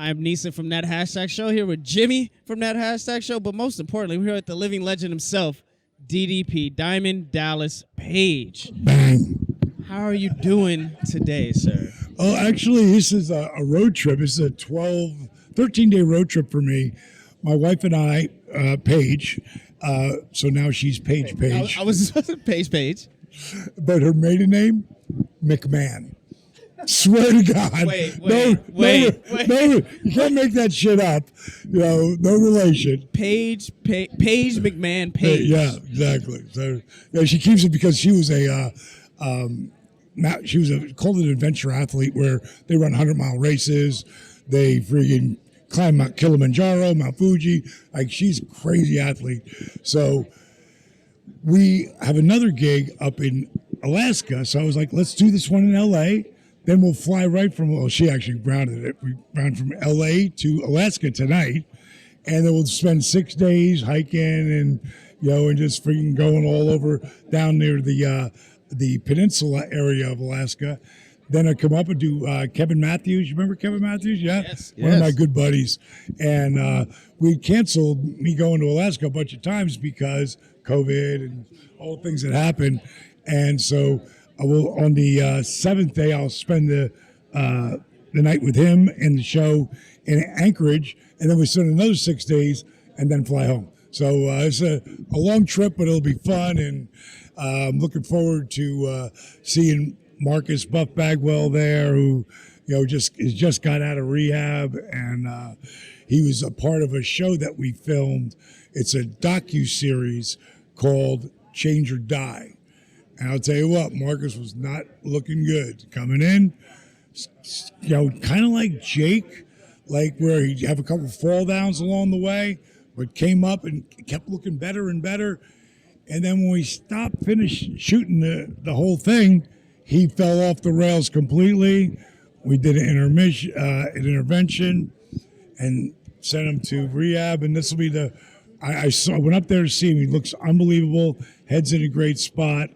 I'm Neesin from That Hashtag Show, here with Jimmy from That Hashtag Show, but most importantly, we're here with the living legend himself, DDP, Diamond Dallas Page. Bang. How are you doing today, sir? Oh, actually, this is a road trip. This is a 13-day road trip for me. My wife and I, Paige, so now she's Paige. I was Paige. But her maiden name, McMahon. Swear to God. Wait. No, you can't make that shit up. No relation. Paige McMahon Page. Yeah, exactly. So yeah, she keeps it because she was called an adventure athlete where they run 100-mile races. They friggin' climb Mount Kilimanjaro, Mount Fuji. Like, she's a crazy athlete. So we have another gig up in Alaska. So I was like, let's do this one in LA. Then we'll fly right from, well, she actually grounded it. We ground from LA to Alaska tonight. And then we'll spend 6 days hiking and, and just freaking going all over down near the peninsula area of Alaska. Then I come up and do Kevin Matthews. You remember Kevin Matthews? Yeah. Yes. One of my good buddies. And we canceled me going to Alaska a bunch of times because COVID and all the things that happened. And so I will, on the 7th day, I'll spend the night with him and the show in Anchorage, and then we spend another 6 days and then fly home. So it's a long trip, but it'll be fun, and I'm looking forward to seeing Marcus Buff Bagwell there, who just got out of rehab, and he was a part of a show that we filmed. It's a docu-series called Change or Die. And I'll tell you what, Marcus was not looking good coming in. Kind of like Jake, like where he'd have a couple fall downs along the way, but came up and kept looking better and better. And then when we finished shooting the whole thing, he fell off the rails completely. We did an intervention, and sent him to rehab. And this will be I went up there to see him. He looks unbelievable. Head's in a great spot.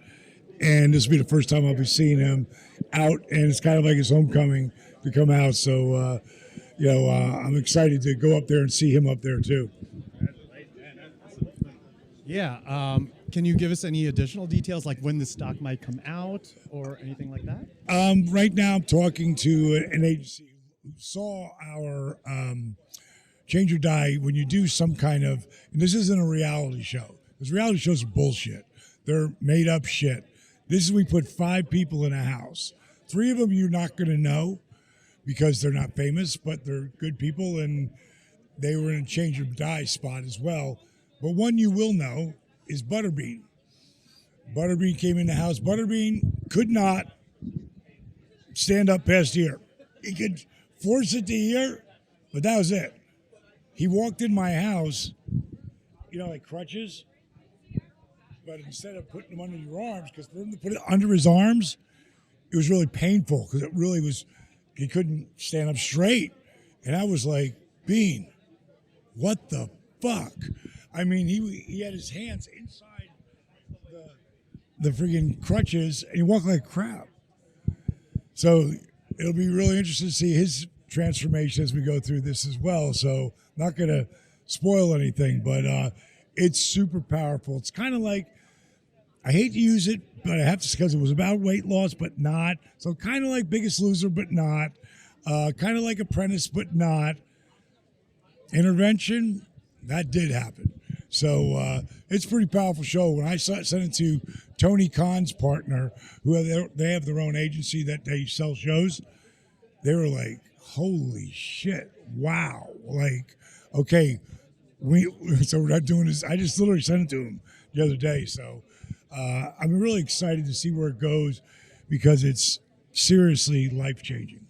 And this will be the first time I'll be seeing him out, and it's kind of like his homecoming to come out. So, I'm excited to go up there and see him up there too. Yeah. Can you give us any additional details, like when the stock might come out or anything like that? Right now, I'm talking to an agency who saw our Change or Die. When you do some kind of, and this isn't a reality show, because reality shows are bullshit. They're made up shit. This is, we put 5 people in a house. 3 of them you're not going to know because they're not famous, but they're good people, and they were in a Change or Die spot as well. But one you will know is Butterbean. Butterbean came in the house. Butterbean could not stand up past here. He could force it to here, but that was it. He walked in my house, like crutches. But instead of putting them under your arms, because for him to put it under his arms, it was really painful because it really was, he couldn't stand up straight. And I was like, Bean, what the fuck? I mean, he had his hands inside the friggin' crutches, and he walked like crap. So it'll be really interesting to see his transformation as we go through this as well. So not going to spoil anything, but it's super powerful. It's kind of like, I hate to use it, but I have to, because it was about weight loss, but not. So kind of like Biggest Loser, but not. Kind of like Apprentice, but not. Intervention, that did happen. So it's a pretty powerful show. When I sent it to Tony Khan's partner, they have their own agency that they sell shows, they were like, holy shit, wow. Like, okay, so we're not doing this. I just literally sent it to him the other day. So I'm really excited to see where it goes because it's seriously life-changing.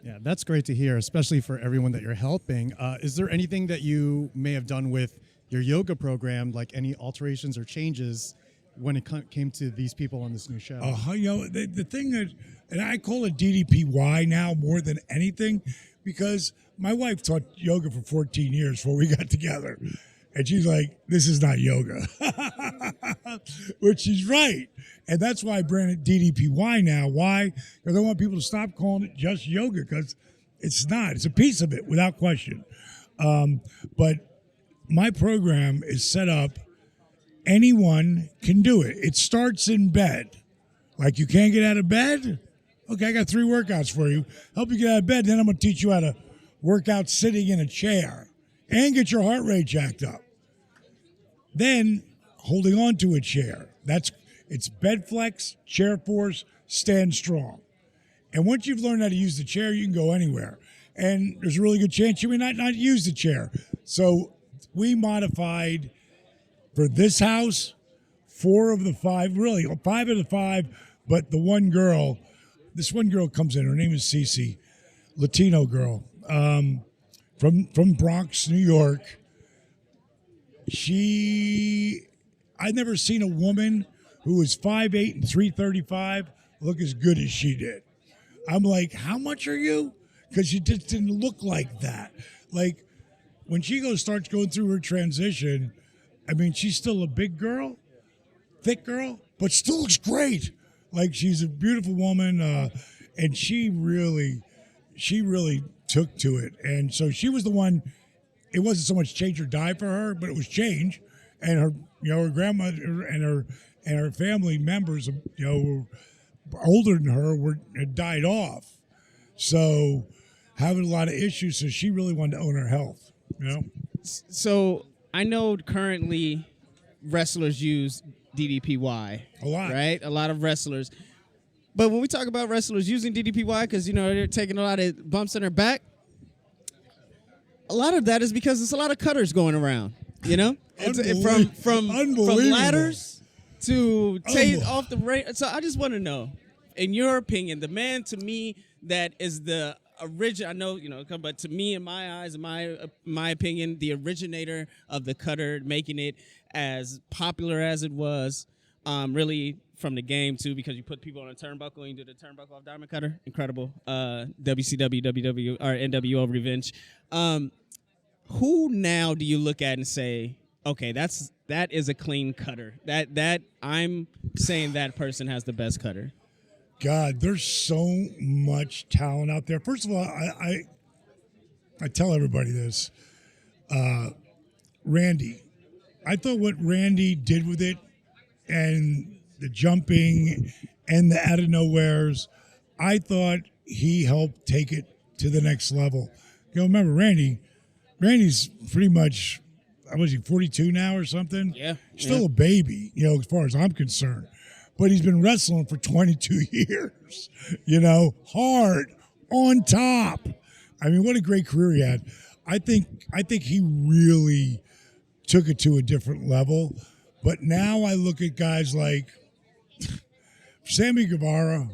Yeah, that's great to hear, especially for everyone that you're helping. Is there anything that you may have done with your yoga program, like any alterations or changes when it came to these people on this new show? The thing that, and I call it DDPY now more than anything, because my wife taught yoga for 14 years before we got together. And she's like, this is not yoga. Which she's right. And that's why I brand it DDPY now. Why? Because I want people to stop calling it just yoga, because It's not. It's a piece of it, without question. But my program is set up. Anyone can do it. It starts in bed. Like, you can't get out of bed? Okay, I got 3 workouts for you. Help you get out of bed. Then I'm going to teach you how to work out sitting in a chair and get your heart rate jacked up. Then holding on to a chair. It's bed flex, chair force, stand strong. And once you've learned how to use the chair, you can go anywhere. And there's a really good chance you may not use the chair. So we modified for this house 4 of the 5, really 5 of the 5, but this one girl comes in. Her name is Cece, Latino girl, from Bronx, New York. I'd never seen a woman who was 5'8" and 335 look as good as she did. I'm like, how much are you? Because she just didn't look like that. Like, when she starts going through her transition, I mean, she's still a big girl, thick girl, but still looks great. Like, she's a beautiful woman, and she really took to it. And so she was the one. It wasn't so much change or die for her, but it was change. And her grandmother and her family members, were older than her, had died off. So having a lot of issues. So she really wanted to own her health. So I know currently wrestlers use DDPY. A lot. Right? A lot of wrestlers. But when we talk about wrestlers using DDPY, because, they're taking a lot of bumps in their back, a lot of that is because there's a lot of cutters going around, It's from ladders to take off the ring. So I just want to know, in your opinion, the man to me that is the original, I know, but to me, in my eyes, in my opinion, the originator of the cutter, making it as popular as it was, really from the game too, because you put people on a turnbuckle and you do the turnbuckle off diamond cutter. Incredible. WCW, WW, or NWO Revenge. Who now do you look at and say, okay, that is a clean cutter. That I'm saying that person has the best cutter. God, there's so much talent out there. First of all, I tell everybody this. Randy, I thought what Randy did with it, and the jumping and the out of nowheres, I thought he helped take it to the next level. Remember, Randy's pretty much, was he 42 now or something? Yeah. Still a baby, as far as I'm concerned. But he's been wrestling for 22 years, hard, on top. I mean, what a great career he had. I think he really took it to a different level. But now I look at guys like Sammy Guevara.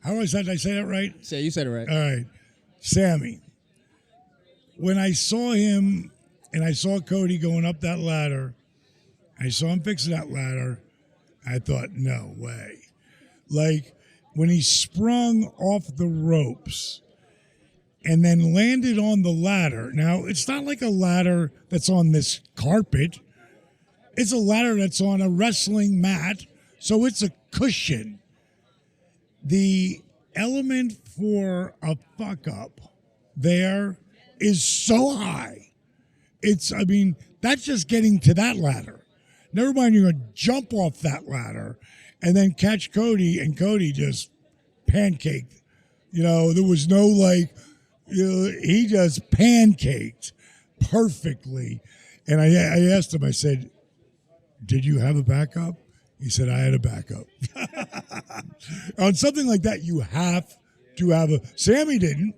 Did I say that right? Yeah, you said it right. All right. Sammy. When I saw him and I saw Cody going up that ladder, I saw him fixing that ladder, I thought, no way. Like, when he sprung off the ropes and then landed on the ladder. Now, it's not like a ladder that's on this carpet. It's a ladder that's on a wrestling mat, so it's a cushion. The element for a fuck-up there is so high. That's just getting to that ladder. Never mind, you're going to jump off that ladder and then catch Cody, and Cody just pancaked. There was no he just pancaked perfectly. And I asked him, I said, did you have a backup? He said, I had a backup. On something like that, you have to have a... Sammy didn't,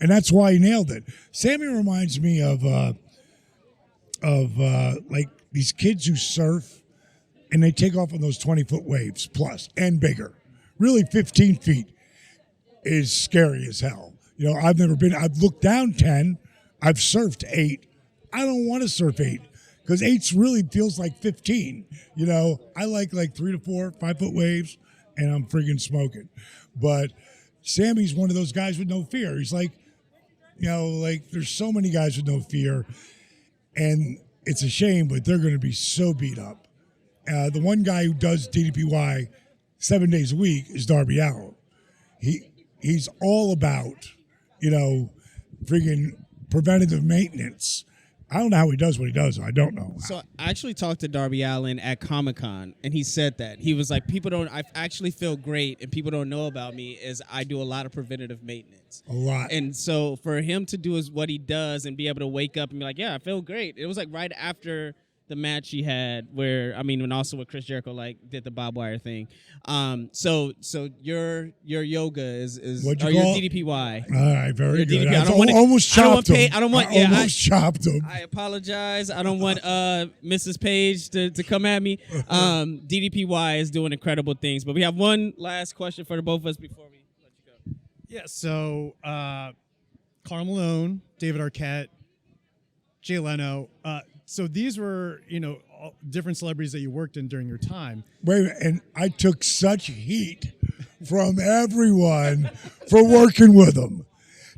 and that's why he nailed it. Sammy reminds me of these kids who surf, and they take off on those 20-foot waves plus and bigger. Really, 15 feet is scary as hell. I've looked down 10. I've surfed 8. I don't want to surf 8 because 8 really feels like 15. I like 3 to 4, 5-foot waves, and I'm friggin' smoking. But Sammy's one of those guys with no fear. He's like, there's so many guys with no fear, and it's a shame, but they're going to be so beat up. The one guy who does DDPY 7 days a week is Darby Allin. He's all about, freaking preventative maintenance. I don't know how he does what he does. I don't know. So I actually talked to Darby Allin at Comic-Con, and he said that. He was like, I actually feel great, and people don't know about me is I do a lot of preventative maintenance. A lot. And so for him to do what he does and be able to wake up and be like, yeah, I feel great. It was like right after the match he had and also with Chris Jericho, like, did the barbed wire thing. So your yoga is your DDPY. All right, very good. DDP. Almost chopped him. I chopped him. I apologize. I don't want Mrs. Page to come at me. DDPY is doing incredible things. But we have one last question for the both of us before we let you go. Yeah, so Karl Malone, David Arquette, Jay Leno. So these were, all different celebrities that you worked in during your time. Wait, and I took such heat from everyone for working with them.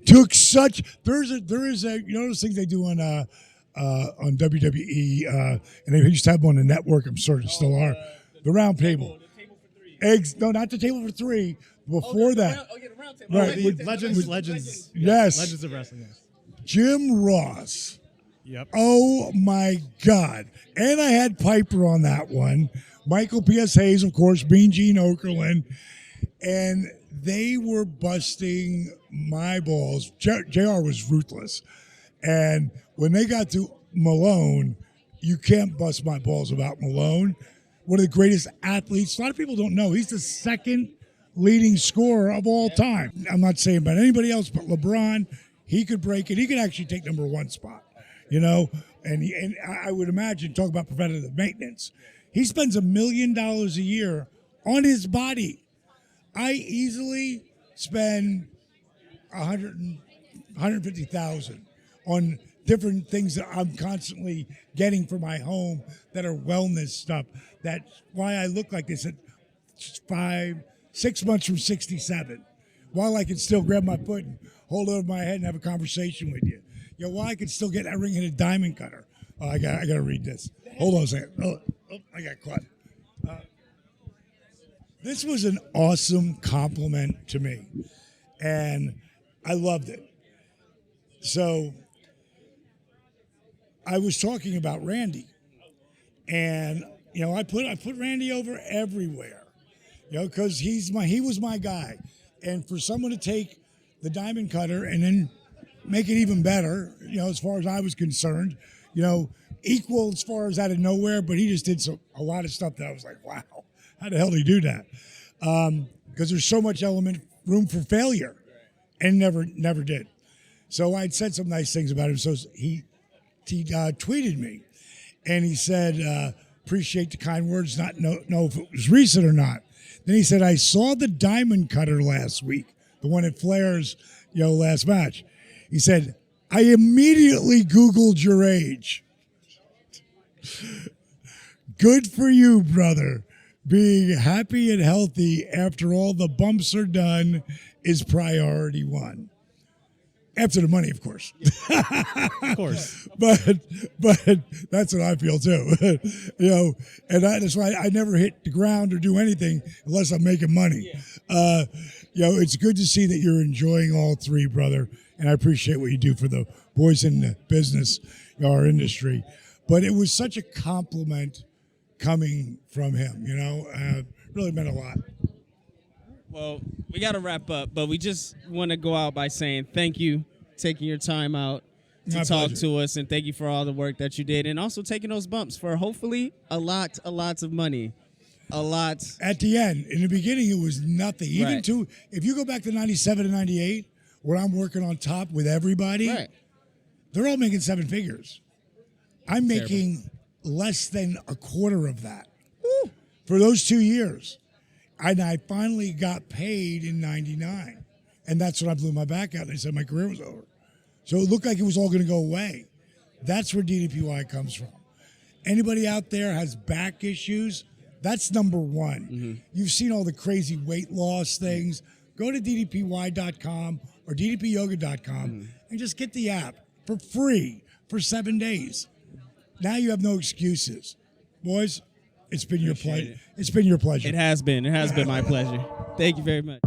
There is a those things they do on WWE, and they used to have one on the network. I'm sure they still are. The round table. Eggs? No, not the table for three. Before that, The round table. right? Legends. Yes. Legends of Wrestling. Yes. Jim Ross. Yep. Oh my God! And I had Piper on that one. Michael P.S. Hayes, of course, Mean Gene Okerlund, and they were busting my balls. JR was ruthless, and when they got to Malone, you can't bust my balls about Malone. One of the greatest athletes. A lot of people don't know he's the second leading scorer of all time. I'm not saying about anybody else, but LeBron, he could break it. He could actually take number one spot. And I would imagine, talk about preventative maintenance. He spends $1 million a year on his body. I easily spend $150,000 on different things that I'm constantly getting for my home that are wellness stuff. That's why I look like this at 6 months from 67. While I can still grab my foot and hold over my head and have a conversation with you. Why I could still get that ring-headed diamond cutter. Oh, I got to read this. Hold on a second. Oh, I got caught. This was an awesome compliment to me, and I loved it. So I was talking about Randy, and I put Randy over everywhere, because he was my guy, and for someone to take the diamond cutter and then make it even better, as far as I was concerned, equal as far as out of nowhere, but he just did a lot of stuff that I was like, wow, how the hell did he do that? Because there's so much room for failure, and never did. So I'd said some nice things about him. So he tweeted me, and he said, appreciate the kind words, not know if it was recent or not. Then he said, I saw the diamond cutter last week, the one at Flair's, last match. He said, I immediately Googled your age. Good for you, brother. Being happy and healthy after all the bumps are done is priority one. After the money, of course. Of course. But that's what I feel too. And that's why I never hit the ground or do anything unless I'm making money. It's good to see that you're enjoying all three, brother. And I appreciate what you do for the boys in the business, our industry. But it was such a compliment coming from him, really meant a lot. Well, we got to wrap up, but we just want to go out by saying thank you, taking your time out to My talk pleasure. to us, and thank you for all the work that you did, and also taking those bumps for hopefully a lot of money. A lot. At the end, in the beginning, it was nothing. Even Right. if you go back to 97 and 98, where I'm working on top with everybody, Right. they're all making seven figures. I'm making less than a quarter of that for those 2 years. And I finally got paid in 99. And that's when I blew my back out and they said my career was over. So it looked like it was all going to go away. That's where DDPY comes from. Anybody out there has back issues, that's number one. Mm-hmm. You've seen all the crazy weight loss things. Go to ddpy.com or ddpyoga.com and just get the app for free for 7 days. Now you have no excuses. Boys, it's been your pleasure. It's been your pleasure. It has been. It has been my pleasure. Thank you very much.